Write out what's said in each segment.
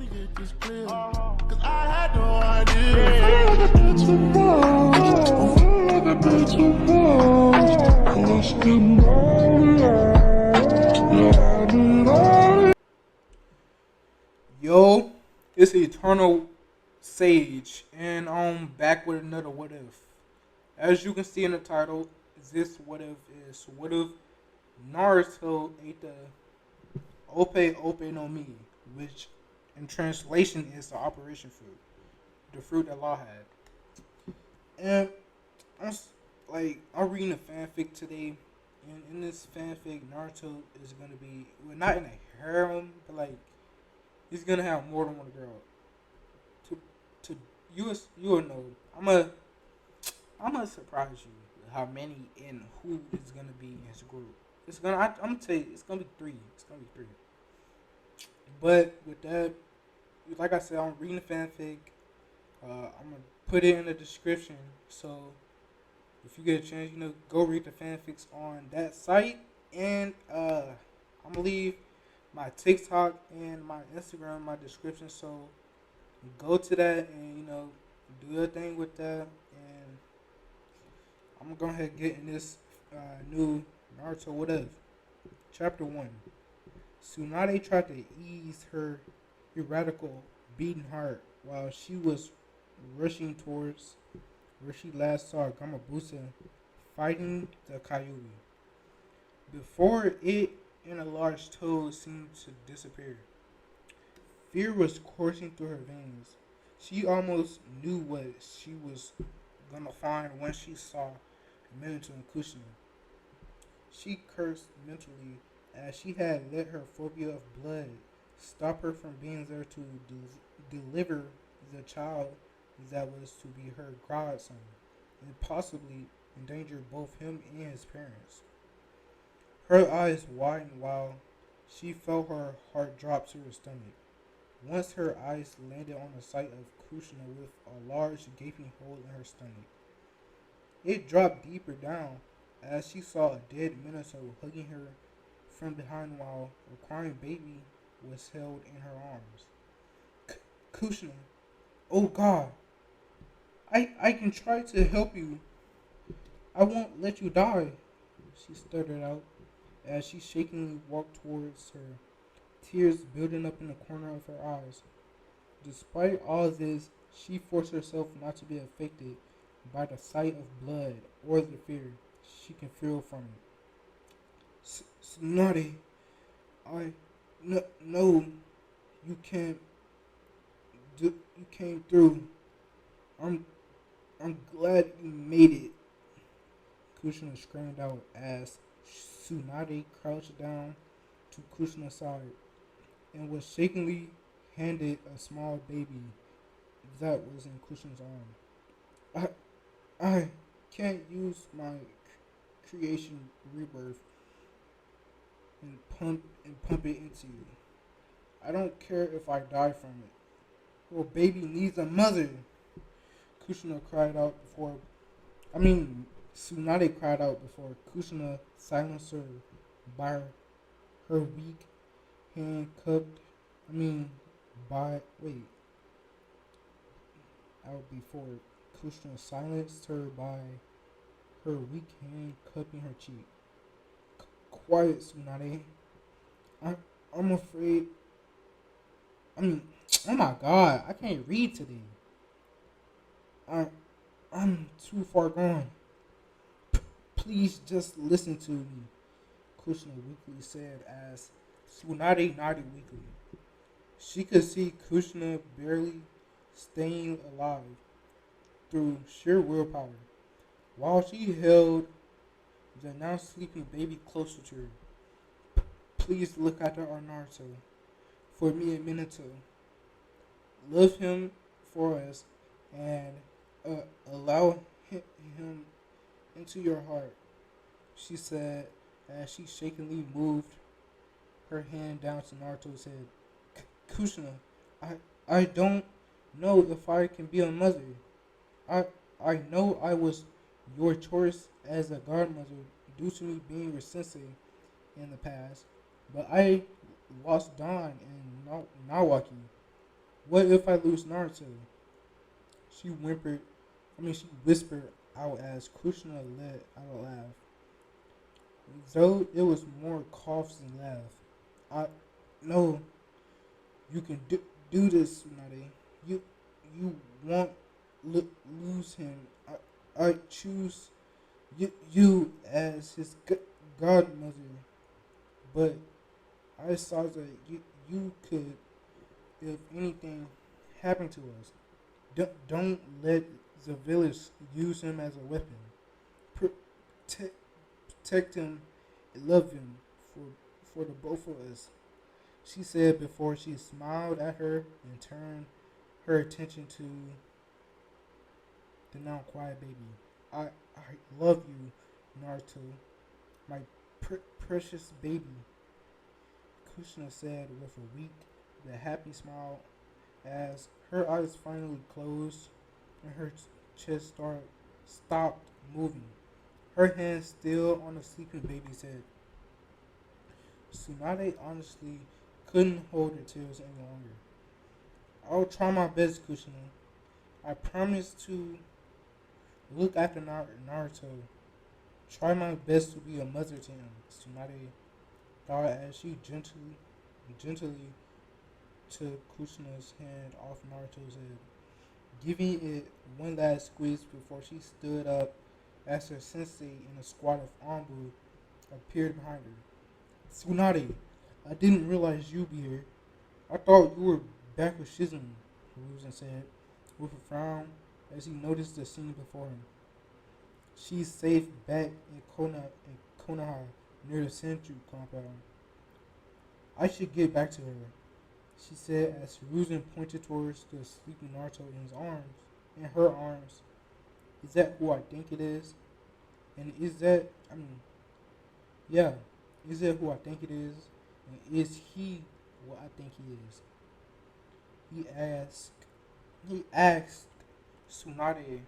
me get this clear. Cause I had no idea. I feel like I did too much. I feel like I did too much. Cause getting yeah, I need all. Yo, it's Eternal Sage, and I'm back with another what if. As you can see in the title, this what if is what if Naruto ate the OPE OPE no Mi, which in translation is the Operation Fruit, the fruit that Law had. And I'm reading a fanfic today, and in this fanfic, Naruto is gonna be not in a harem, but he's gonna have more than one girl. To to you will know. I'm gonna surprise you with how many and who is gonna be in his group. I'm gonna tell you it's gonna be three. It's gonna be three. But with that, like I said, I'm reading the fanfic. I'm gonna put it in the description. So if you get a chance, go read the fanfics on that site. And I'm gonna leave my TikTok and my Instagram in my description. So go to that and do your thing with that. And I'm gonna go ahead and get in this new Naruto whatever. Chapter 1. Tsunade tried to ease her erratical beating heart while she was rushing towards where she last saw Gamabusa fighting the Kyuubi. Before it and a large toad seemed to disappear, fear was coursing through her veins. She almost knew what she was gonna find when she saw Minato and Kushina. She cursed mentally as she had let her phobia of blood stop her from being there to deliver the child that was to be her godson and possibly endanger both him and his parents. Her eyes widened while she felt her heart drop to her stomach. Once her eyes landed on the sight of Kushina with a large gaping hole in her stomach, it dropped deeper down as she saw a dead Minato hugging her from behind while a crying baby was held in her arms. Kushina, oh God, I can try to help you. I won't let you die, she stuttered out as she shakingly walked towards her, tears building up in the corner of her eyes. Despite all this, she forced herself not to be affected by the sight of blood or the fear she can feel from it. Tsunade, no, you can't you came through. I'm I'm glad you made it. Kushina screamed out as Tsunade crouched down to Kushina's side and was shakingly handed a small baby that was in Kushina's arm. I can't use my creation rebirth and pump it into you. I don't care if I die from it. Your baby needs a mother. Kushina cried out before. Tsunade cried out before Kushina silenced her by her weak hand cupped. By wait. Out before Kushina silenced her by her weak hand cupping her cheek. Quiet, Tsunade. I'm afraid. Oh my God, I can't read today. I'm too far gone. Please just listen to me, Kushina weakly said as Tsunade nodded weakly. She could see Kushina barely staying alive through sheer willpower, while she held the now sleeping baby closer to her. Please look after our Naruto, for me and Minato. Love him for us, and allow him into your heart, she said as she shakingly moved her hand down to Naruto's head. Kushina, I don't know if I can be a mother. I know I was your choice as a godmother due to me being your sensei in the past, but I lost Dawn and Nawaki. What if I lose Naruto? She she whispered out as Kushina let out a laugh. Though it was more coughs than laughs. I no, you can do this, Tsunade. You you won't lose him. I choose you as his godmother, but I saw that you could, if anything happened to us. Don't let the village use him as a weapon. Protect, protect him and love him for the both of us. She said before she smiled at her and turned her attention to the now quiet baby. I love you, Naruto, my precious baby, Kushina said with a weak but happy smile as her eyes finally closed and her chest stopped moving. Her hand still on the sleeping baby's head. Tsunade honestly couldn't hold her tears any longer. I'll try my best, Kushina. I promise to look after Naruto. Try my best to be a mother to him, Tsunade thought as she gently took Kushina's hand off Naruto's head, giving it one last squeeze before she stood up as her sensei and a squad of Anbu appeared behind her. Tsunade, I didn't realize you'd be here. I thought you were back with Shizune, Hiruzen said, with a frown as he noticed the scene before him. She's safe back in Konoha near the Senju compound. I should get back to her, she said as Hiruzen pointed towards the sleeping Naruto in her arms. Is that who I think it is? And yeah, is that who I think it is? And is he what I think he is? He asked Tsunade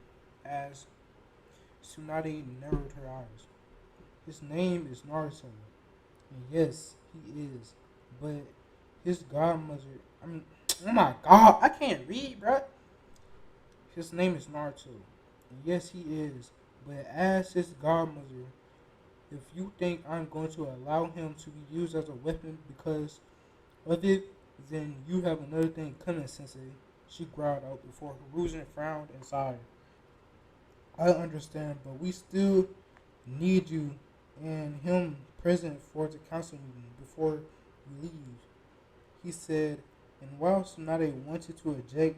as Tsunade narrowed her eyes. His name is Naruto. And yes, he is. But his godmother, oh my god, I can't read, bruh. His name is Naruto. And yes, he is. But as his godmother, if you think I'm going to allow him to be used as a weapon because of it, then you have another thing coming, Sensei. She growled out before Hiruzen frowned and sighed. I understand, but we still need you and him present for the council meeting before we leave, he said, and while Tsunade wanted to eject,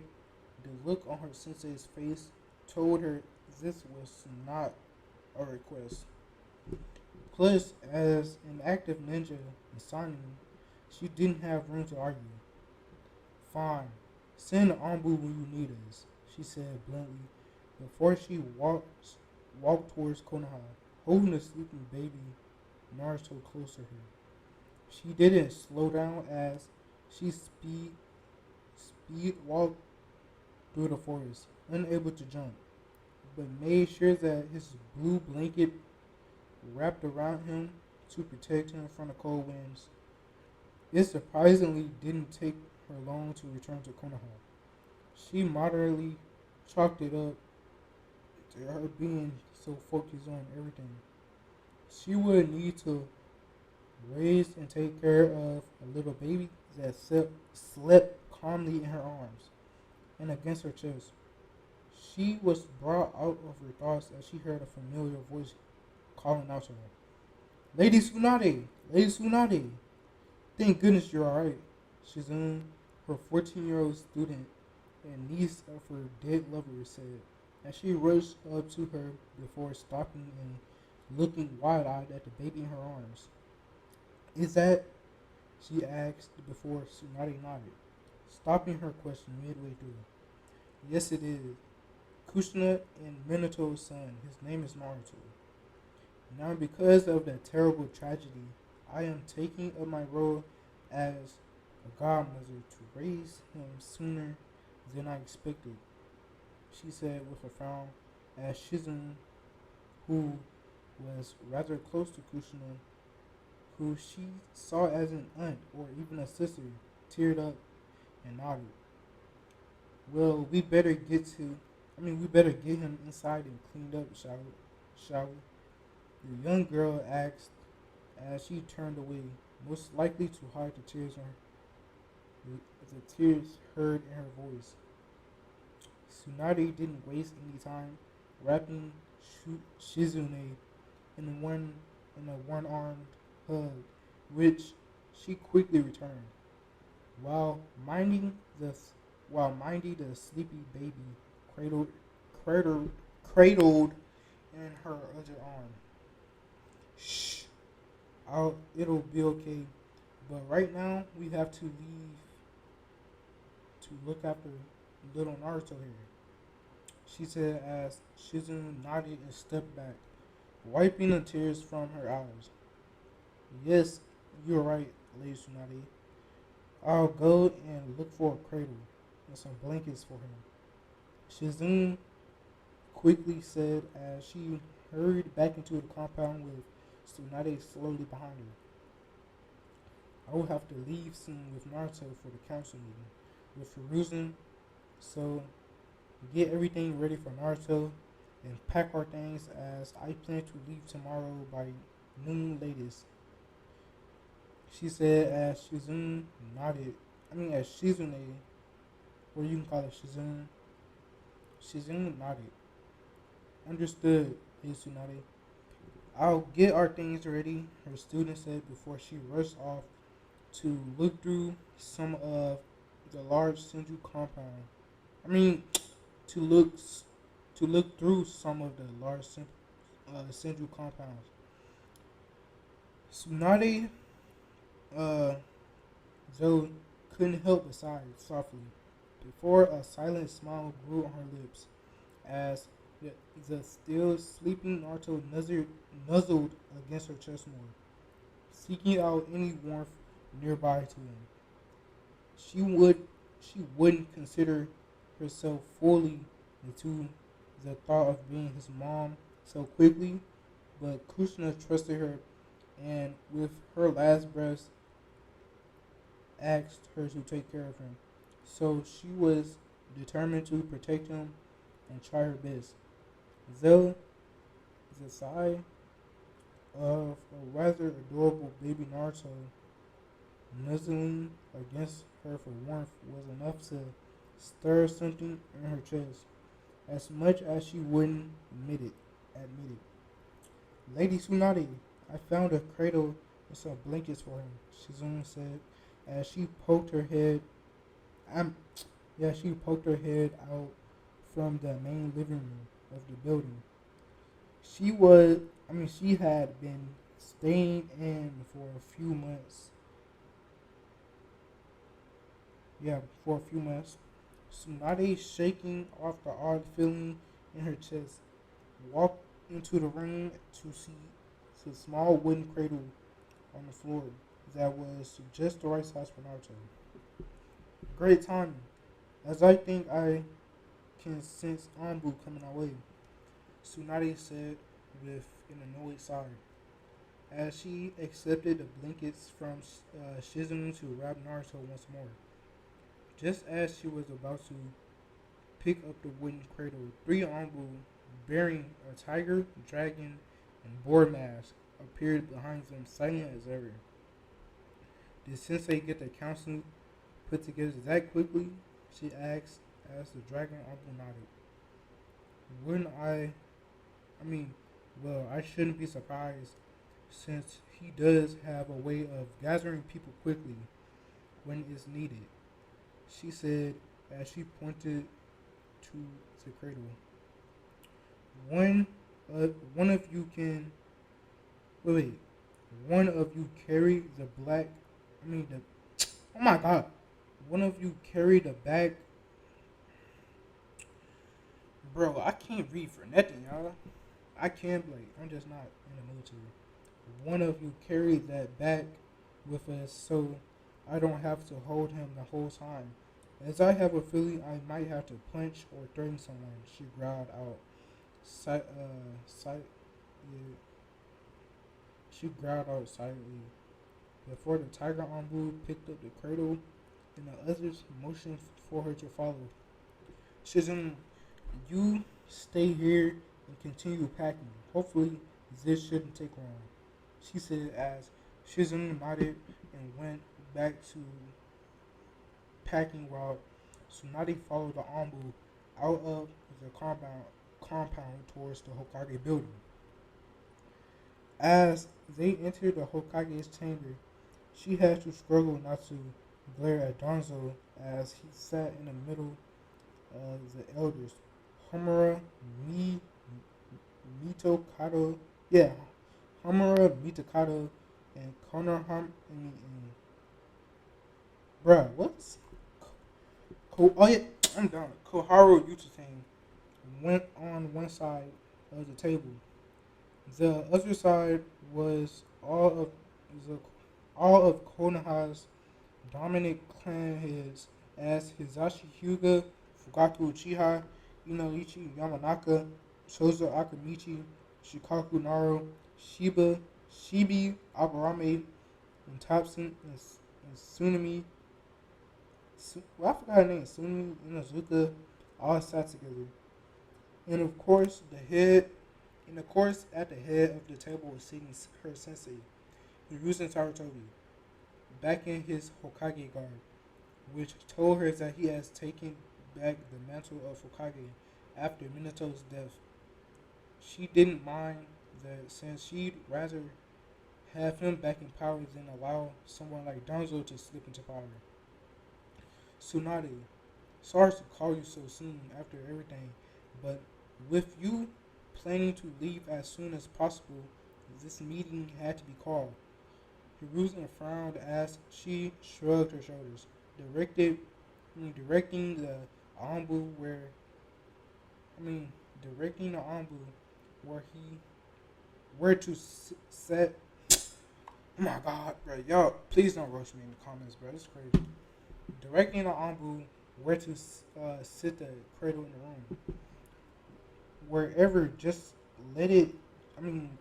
the look on her sensei's face told her this was not a request. Plus, as an active ninja in Sanin, she didn't have room to argue. Fine, send Anbu when you need us, she said bluntly, before she walked towards Konoha, holding the sleeping baby Naruto close to her. She didn't slow down as she speed walked through the forest, unable to jump, but made sure that his blue blanket wrapped around him to protect him from the cold winds. It surprisingly didn't take her long to return to Konoha. She moderately chalked it up to her being so focused on everything. She would need to raise and take care of a little baby that slept calmly in her arms and against her chest. She was brought out of her thoughts as she heard a familiar voice calling out to her. Lady Tsunade! Lady Tsunade! Thank goodness you're alright. Shizune, her 14-year-old student and niece of her dead lover, said, as she rushed up to her before stopping and looking wide-eyed at the baby in her arms. Is that? She asked before Tsunade nodded, stopping her question midway through. Yes, it is. Kushina and Minato's son. His name is Naruto. Now, because of that terrible tragedy, I am taking up my role as a godmother to raise him sooner than I expected, she said with a frown as Shizune, who was rather close to Kushina, who she saw as an aunt or even a sister, teared up and nodded. Well, we better get to. We better get him inside and cleaned up, shall we? The young girl asked as she turned away, most likely to hide the tears heard in her voice. Tsunade didn't waste any time, wrapping Shizune in one in a one-armed hug, which she quickly returned, while minding the while minding the sleepy baby cradled cradled cradled in her other arm. Shh, it'll be okay. But right now we have to leave to look after little Naruto here, she said as Shizune nodded and stepped back, wiping the tears from her eyes. Yes, you're right, Lady Tsunade. I'll go and look for a cradle and some blankets for him. Shizune quickly said as she hurried back into the compound with Tsunade slowly behind her. I will have to leave soon with Naruto for the council meeting with Hiruzen, so get everything ready for Naruto and pack our things as I plan to leave tomorrow by noon latest, she said as Shizune nodded. As Shizune, or you can call it Shizune. Shizune nodded. Understood, Tsunade. I'll get our things ready, her student said before she rushed off to look through some of the large central compound. I mean, to look to look through some of the large central compounds. Tsunade, uh, Zoe couldn't help but sigh softly before a silent smile grew on her lips as the, the still sleeping Naruto nuzzled against her chest more, seeking out any warmth nearby to him. She would she wouldn't consider herself fully into the thought of being his mom so quickly, but Kushina trusted her and with her last breath asked her to take care of him. So she was determined to protect him and try her best. Though the sigh of a rather adorable baby Naruto nuzzling against her for warmth was enough to stir something in her chest, as much as she wouldn't admit it. Lady Tsunade, I found a cradle and some blankets for him, Shizune said as she poked her head. I'm, she poked her head out from the main living room of the building. She was, she had been staying in for a few months. Yeah, for a few months. Tsunade, shaking off the odd feeling in her chest, walked into the room to see a small wooden cradle on the floor that was just the right size for Naruto. Great timing, as I think I can sense Anbu coming our way, Tsunade said with an annoyed sigh, as she accepted the blankets from Shizune to wrap Naruto once more. Just as she was about to pick up the wooden cradle, three Anbu bearing a tiger, dragon, and boar mask appeared behind them, silent as ever. Did Sensei get the council put together that quickly? She asked as the dragon Anbu nodded. Wouldn't I mean, well, I shouldn't be surprised since he does have a way of gathering people quickly when it's needed, she said as she pointed to the cradle. One, one of you can. Wait. One of you carry the black. The. Oh my god. One of you carry the bag. Bro, I can't read for nothing, y'all. I can play. I'm just not in the military. One of you carry that back with us so I don't have to hold him the whole time. As I have a feeling I might have to punch or threaten someone, she growled out. Si- yeah, she growled out silently before the tiger Anbu picked up the cradle and the others motioned for her to follow. Shizune, you stay here and continue packing. Hopefully, this shouldn't take long. She said as Shizune nodded and went back to packing while Tsunade followed the Anbu out of the compound towards the Hokage building. As they entered the Hokage's chamber, she had to struggle not to glare at Danzo as he sat in the middle of the elders. Homura Mi Mitokado, yeah, Homura Mitokado and Konoham and bruh, what's oh yeah, I'm done. Koharu Yutang went on one side of the table. The other side was the, all of Konoha's dominant clan heads as Hizashi Hyuga, Fugaku Uchiha, Inoichi Yamanaka, Shozo Akamichi, Shikaku Naru, Shibi Aburame, and Topson and Tsunami. Well, I forgot her name. Tsunami Inazuka all sat together. And of course, at the head of the table was sitting her sensei, Hiruzen Sarutobi, back in his Hokage guard, which told her that he has taken back the mantle of Hokage after Minato's death. She didn't mind that since she'd rather have him back in power than allow someone like Danzo to slip into power. Tsunade, sorry to call you so soon after everything, but with you planning to leave as soon as possible, this meeting had to be called. Hiruzen frowned as she shrugged her shoulders, directing the Anbu I mean, directing the Anbu where he, where to set. Oh my God, bro, y'all, please don't roast me in the comments, bro. It's crazy. Directing the Anbu where to sit the cradle in the room. Wherever, just let it.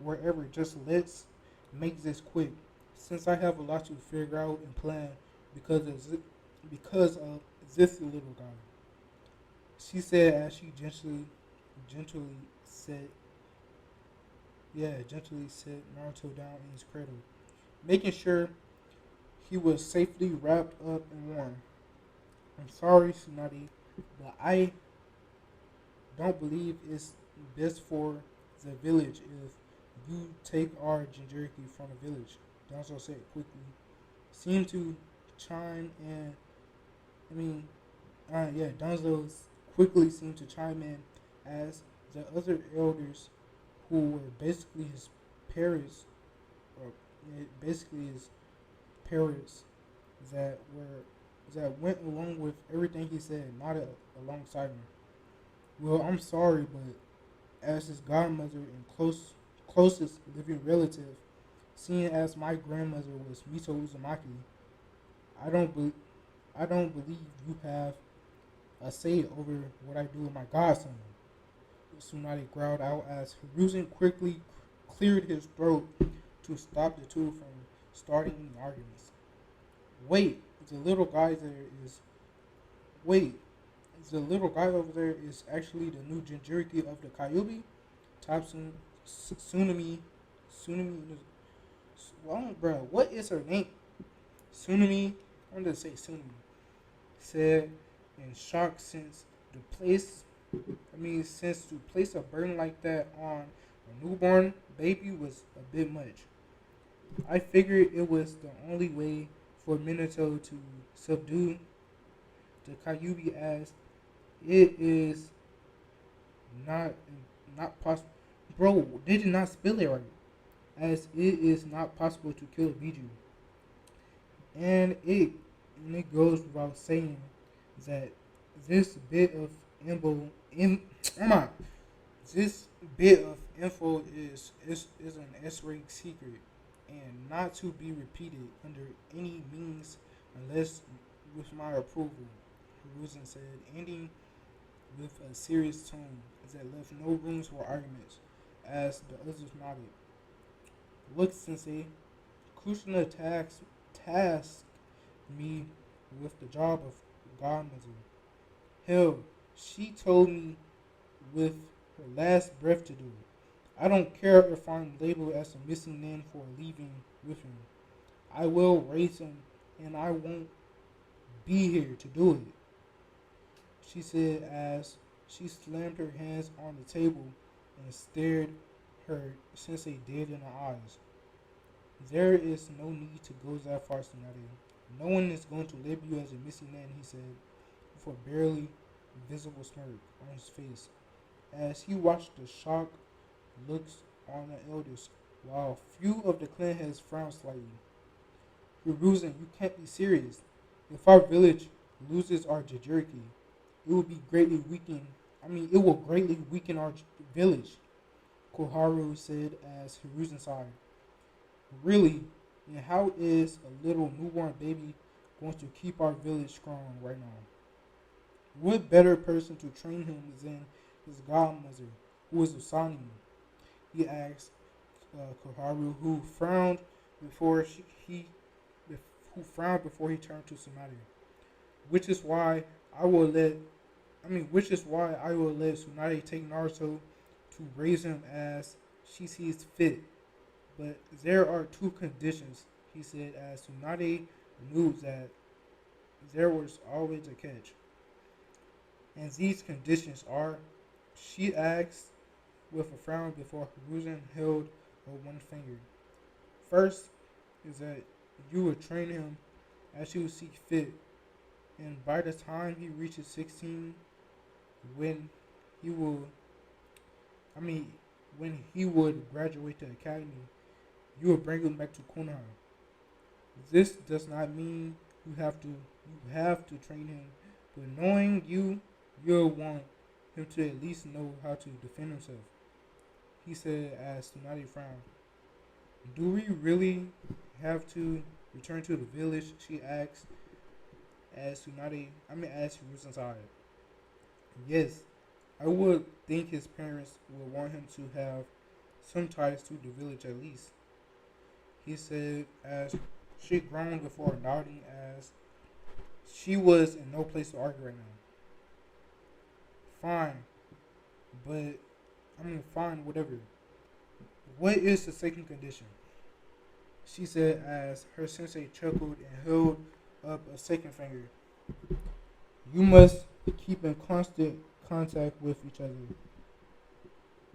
Wherever, just let's make this quick. Since I have a lot to figure out and plan because of this little guy, she said as she gently set, gently set Naruto down in his cradle, making sure he was safely wrapped up and warm. I'm sorry, Tsunade, but I don't believe it's best for the village if you take our Jinchuriki from the village. Danzo said quickly. Seemed to chime in. Danzo quickly seemed to chime in as the other elders, who were basically his parents, or basically his parents, that went along with everything he said, nodded alongside him. Well, I'm sorry, but as his godmother and closest living relative, seeing as my grandmother was Mito Uzumaki, I don't be, I don't believe you have a say over what I do with my godson. Tsunade growled out as Hiruzen quickly cleared his throat to stop the two from starting any arguments. Wait, the little guy there is. Wait, the little guy over there is actually the new Jinchuriki of the Kyuubi? Tsunami, Tsunami, well, bro, what is her name? Tsunami, I'm gonna say Tsunami, said in shock since to place a burden like that on a newborn baby was a bit much. I figured it was the only way for Minato to subdue the Kyuubi as it is not not possible. Bro, they did not spell it right. As it is not possible to kill a Biju, and it goes without saying that this bit of info, come on, this bit of info is an S-rank secret and not to be repeated under any means unless with my approval. Hiruzen said, ending with a serious tone that left no room for arguments as the others nodded. Look, Sensei, Kushina tasked me with the job of godmother. Hell, She told me with her last breath to do it. I don't care if I'm labeled as a missing man for leaving with him. I will raise him, and I won't be here to do it, she said as she slammed her hands on the table and stared her sensei dead in the eyes. There is no need to go that far, Tsunade. No one is going to label you as a missing man, he said, with a barely visible smirk on his face, as he watched the shocked looks on the elders, while few of the clan heads frowned slightly. Hiruzen, you can't be serious. If our village loses our Jinchuriki, it will be greatly weaken. It will greatly weaken our village. Koharu said as Hiruzen sighed. Really? And how is a little newborn baby going to keep our village strong right now? What better person to train him than his godmother, who is Usani? He asked Koharu, before she, he who frowned before he turned to Tsunade. Which is why I will let which is why I will let Tsunade take Naruto to raise him as she sees fit. But there are two conditions, he said as Tsunade knew that there was always a catch. And these conditions are, she asked with a frown before Hiruzen held her one finger. First is that you will train him as you see fit, and by the time he reaches 16, when he will, I mean, when he would graduate the academy, you will bring him back to Konoha. This does not mean you have to train him, but knowing you'll want him to at least know how to defend himself. He said as Tsunade frowned. Do we really have to return to the village? She asked as Hiruzen sighed. Yes, I would think his parents would want him to have some ties to the village at least, he said as she groaned before nodding as she was in no place to argue right now. Fine, but fine, whatever. What is the second condition? She said as her sensei chuckled and held up a second finger. You must keep in constant contact with each other.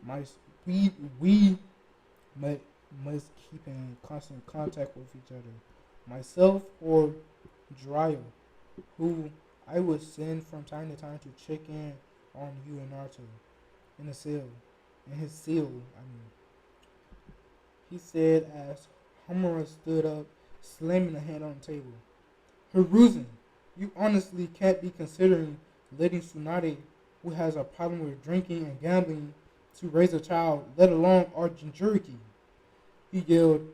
My, we must keep in constant contact with each other. Myself or Jiraiya, who I would send from time to time to check in on you and Naruto in a cell, in his cell. He said as Homura stood up, slamming a hand on the table. Hiruzen, you honestly can't be considering letting Tsunade, who has a problem with drinking and gambling, to raise a child, let alone our Jinchuriki. He yelled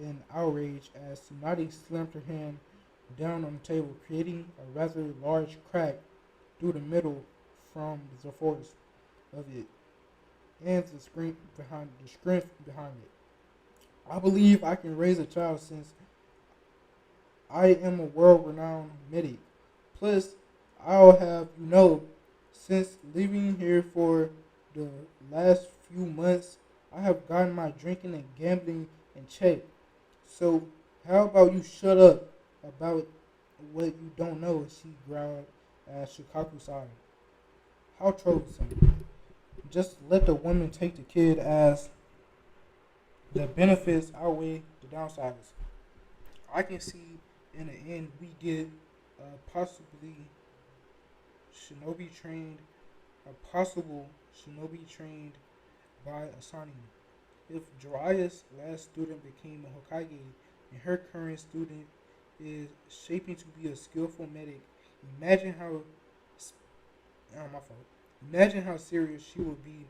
in outrage as Tsunade slammed her hand down on the table, creating a rather large crack through the middle from the force of it and the strength behind it. I believe I can raise a child since I am a world-renowned medic. Plus, I'll have since living here for the last few months, I have gotten my drinking and gambling in check. So, how about you shut up about what you don't know? She growled as Shikaku sighed. How troublesome. Just let the woman take the kid as the benefits outweigh the downsides. I can see in the end we get possibly shinobi trained, a possible shinobi trained by Asani. If Jiraiya's last student became a Hokage and her current student is shaping to be a skillful medic, imagine how my fault. Imagine how serious she will be.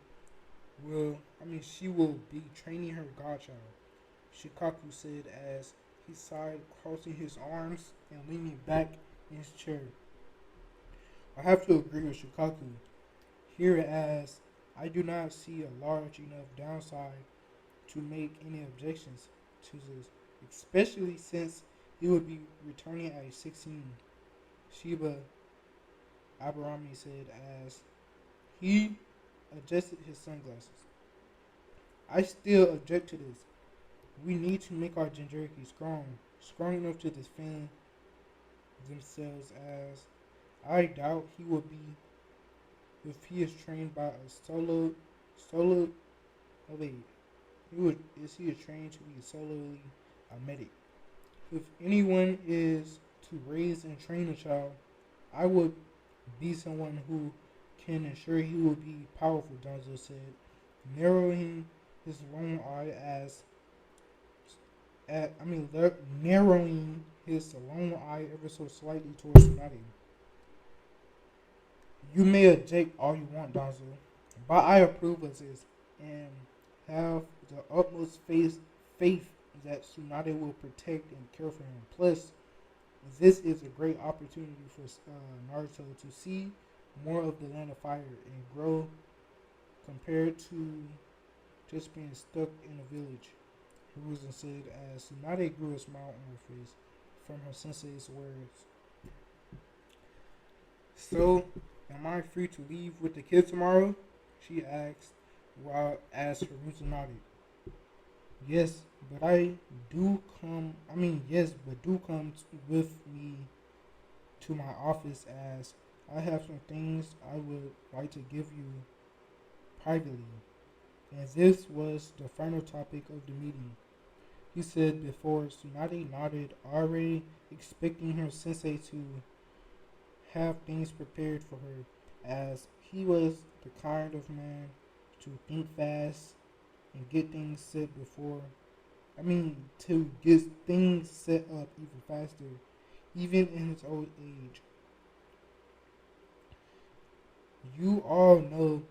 She will be training her godchild. Shikaku said as he sighed, crossing his arms and leaning back in his chair. I have to agree with Shikaku here as I do not see a large enough downside to make any objections to this, especially since he would be returning at 16. Shiba Aburami said as he adjusted his sunglasses. I still object to this. We need to make our Jinchuriki strong enough to defend themselves as I doubt he will be if he is trained by a solo oh wait, he would is he trained to be solely a medic. If anyone is to raise and train a child, I would be someone who can ensure he will be powerful, Donzo said, narrowing his lone eye narrowing his lone eye ever so slightly towards Tsunade. You may object all you want, Donzo, but I approve of this and have the utmost faith that Tsunade will protect and care for him. Plus, this is a great opportunity for Naruto to see more of the Land of Fire and grow compared to just being stuck in a village. Hiruzen said as Tsunade grew a smile on her face from her sensei's words. So, am I free to leave with the kid tomorrow? She asked while as Hiruzen nodded. Yes, but do come with me to my office as I have some things I would like to give you privately. And this was the final topic of the meeting. He said before Tsunade nodded, already expecting her sensei to have things prepared for her, as he was the kind of man to think fast and get things set before. To get things set up even faster, even in his old age. You all know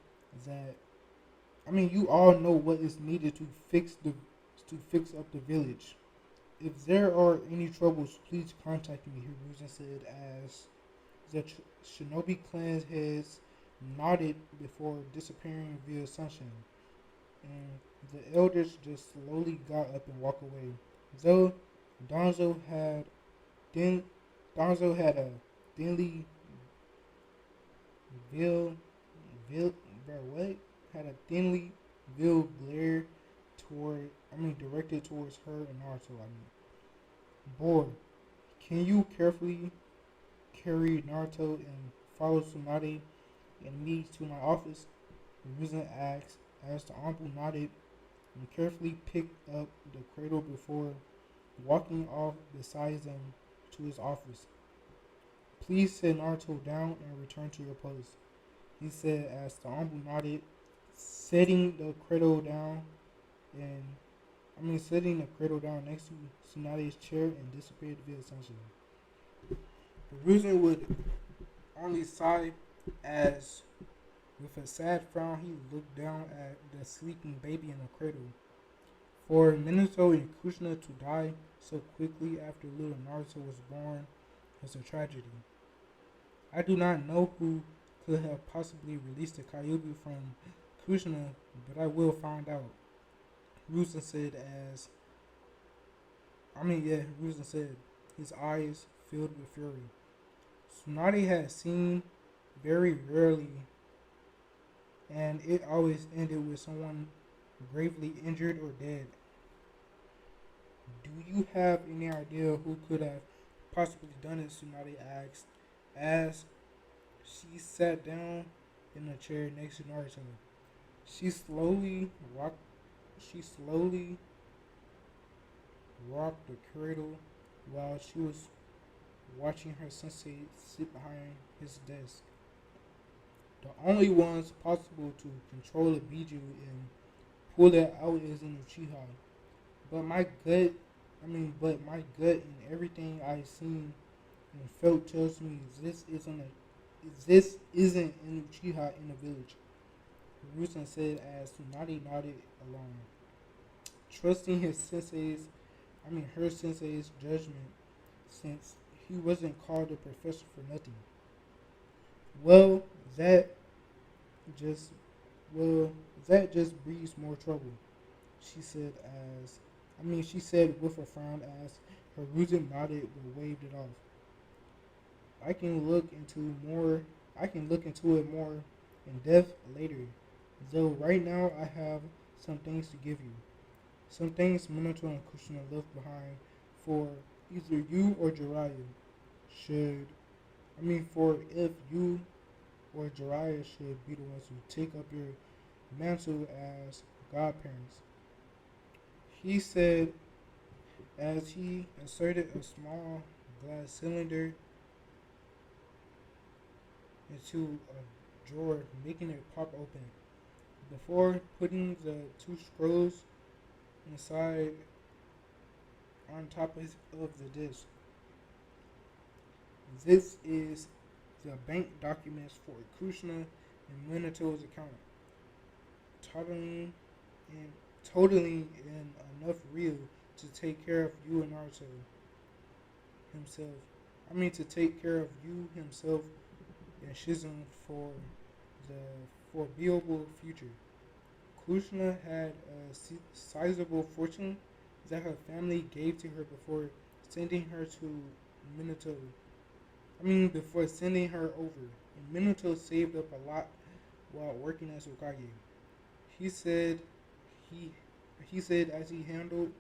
that. You all know what is needed to fix up the village. If there are any troubles, please contact me. Hiruzen said as the Shinobi clan's heads nodded before disappearing via sunshine, and the elders just slowly got up and walked away. Though Donzo had thin, Donzo had a thinly veiled, veil, bro, what? Had a thinly veiled glare directed towards her and Naruto. Boy, can you carefully carry Naruto and follow Tsunade and me to my office? Risen asked as the uncle nodded and carefully picked up the cradle before walking off beside them to his office. Please sit Naruto down and return to your post, he said as the uncle nodded, setting the cradle down next to Tsunade's chair and disappeared via sunshine. Hiruzen would only sigh as, with a sad frown, he looked down at the sleeping baby in the cradle. For Minato and Kushina to die so quickly after little Naruto was born was a tragedy. I do not know who could have possibly released the Kyuubi from Kushina, but I will find out. Hiruzen said Hiruzen said, his eyes filled with fury. Tsunade had seen very rarely, and it always ended with someone gravely injured or dead. Do you have any idea who could have possibly done it? Tsunade asked as she sat down in a chair next to Naruto. She slowly rocked She slowly rocked the cradle while she was watching her sensei sit behind his desk. The only ones possible to control a Biju and pull it out is an Uchiha. But my gut and everything I've seen and felt tells me this isn't an Uchiha in the village. Hiruzen said as Tsunade nodded along, trusting her sensei's judgment, since he wasn't called a professor for nothing. Well, that just that just breeds more trouble, she said she said with a frown as Hiruzen nodded but waved it off. I can look into more I can look into it more in depth later. Though right now I have some things to give you. Some things Minato and Kushina left behind for either you or Jiraiya should for if you or Jiraiya should be the ones who take up your mantle as godparents. He said as he inserted a small glass cylinder into a drawer, making it pop open. Before putting the two scrolls inside on top of the disc. This is the bank documents for Kushina and Minato's account, totaling and totaling in enough real to take care of you and Naruto himself. To take care of you himself and Shizune for the foreseeable future. Kushina had a sizable fortune that her family gave to her before sending her to Minato. Before sending her over. And Minato saved up a lot while working as Hokage. He said he he said as he handled.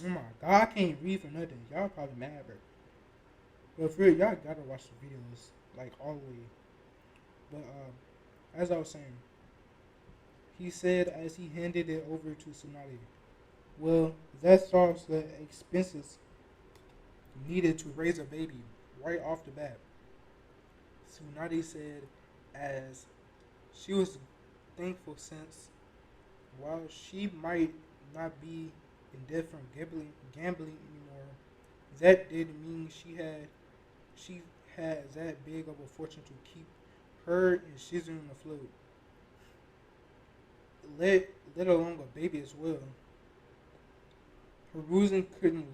Oh my god, I can't read for nothing. Y'all probably mad, but for real, y'all gotta watch the videos like all the way. But as I was saying, he said as he handed it over to Tsunade. Well, that solves the expenses needed to raise a baby right off the bat. Tsunade said as she was thankful since while she might not be in debt from gambling anymore, that didn't mean she had that big of a fortune to keep her and Shizune afloat. Let alone a baby as well. Hiruzen couldn't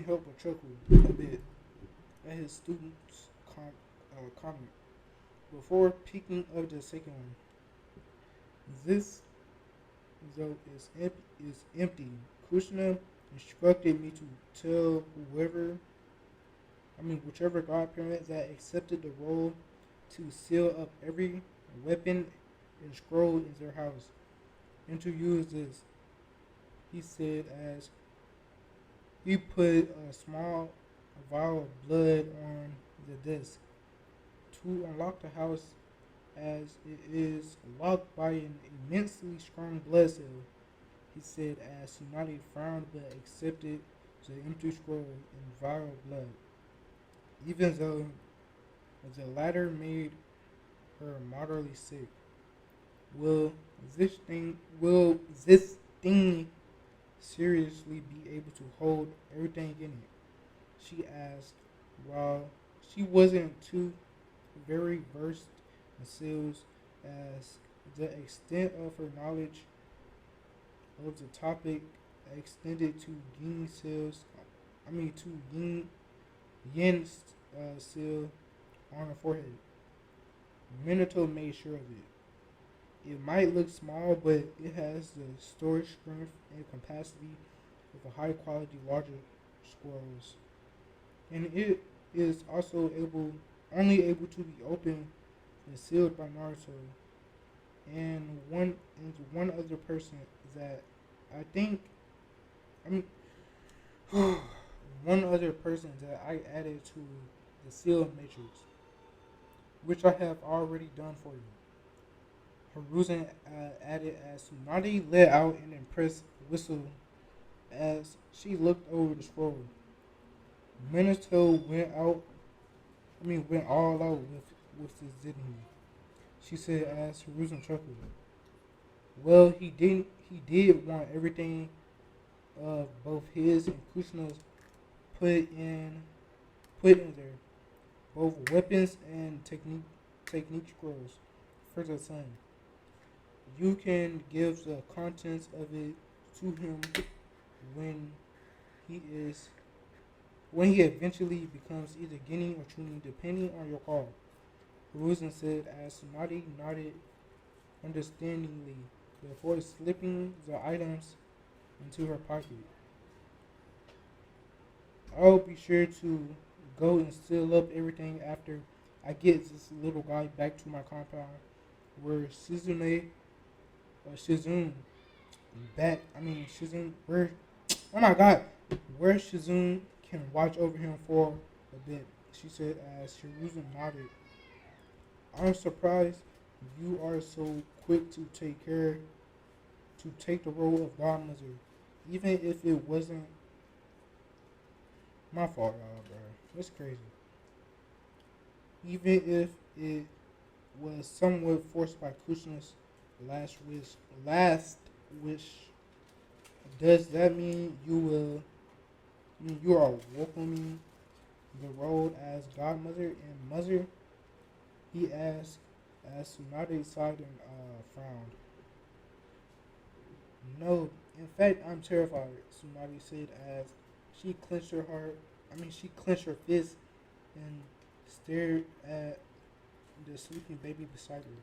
help but chuckle a bit at his student's comment before picking up the second one. This, though, is empty. Kushina instructed me to tell whichever godparent that accepted the role to seal up every weapon and scroll in their house, and to use this, he said as he put a small vial of blood on the desk. To unlock the house as it is locked by an immensely strong blood cell, he said as Tsunade frowned but accepted the empty scroll and vial of blood, even though the latter made her moderately sick. Will this thing seriously be able to hold everything in it? She asked, while she wasn't too very versed in seals, as the extent of her knowledge of the topic extended to yin seals. Yin seal on her forehead. Minato made sure of it. It might look small, but it has the storage strength and capacity of a high quality larger scrolls. And it is also only able to be opened and sealed by Naruto and one other person that I think I mean one other person that I added to the seal matrix, which I have already done for you. Hiruzen added as Tsunade let out an impressed whistle as she looked over the scroll. Minato went all out with his dignity. She said as Hiruzen chuckled. Well, he did want everything of both his and Kushina's put in there. Both weapons and technique scrolls for the son. You can give the contents of it to him when he eventually becomes either Genin or Chunin, depending on your call. Hiruzen said as Tsunade nodded understandingly before slipping the items into her pocket. I'll be sure to go and seal up everything after I get this little guy back to my compound where Shizune Shizune, oh my god, where Shizune can watch over him for a bit. She said as Hiruzen nodded. I'm surprised you are so quick to take the role of godmother, even if it wasn't my fault, y'all, bro. It's crazy. Even if it was somewhat forced by Kushina's last wish. Last wish. Does that mean you are welcoming the role as godmother and mother? He asked as Tsunade sighed and frowned. No, in fact, I'm terrified. Tsunade said as she clenched her fist and stared at the sleeping baby beside her.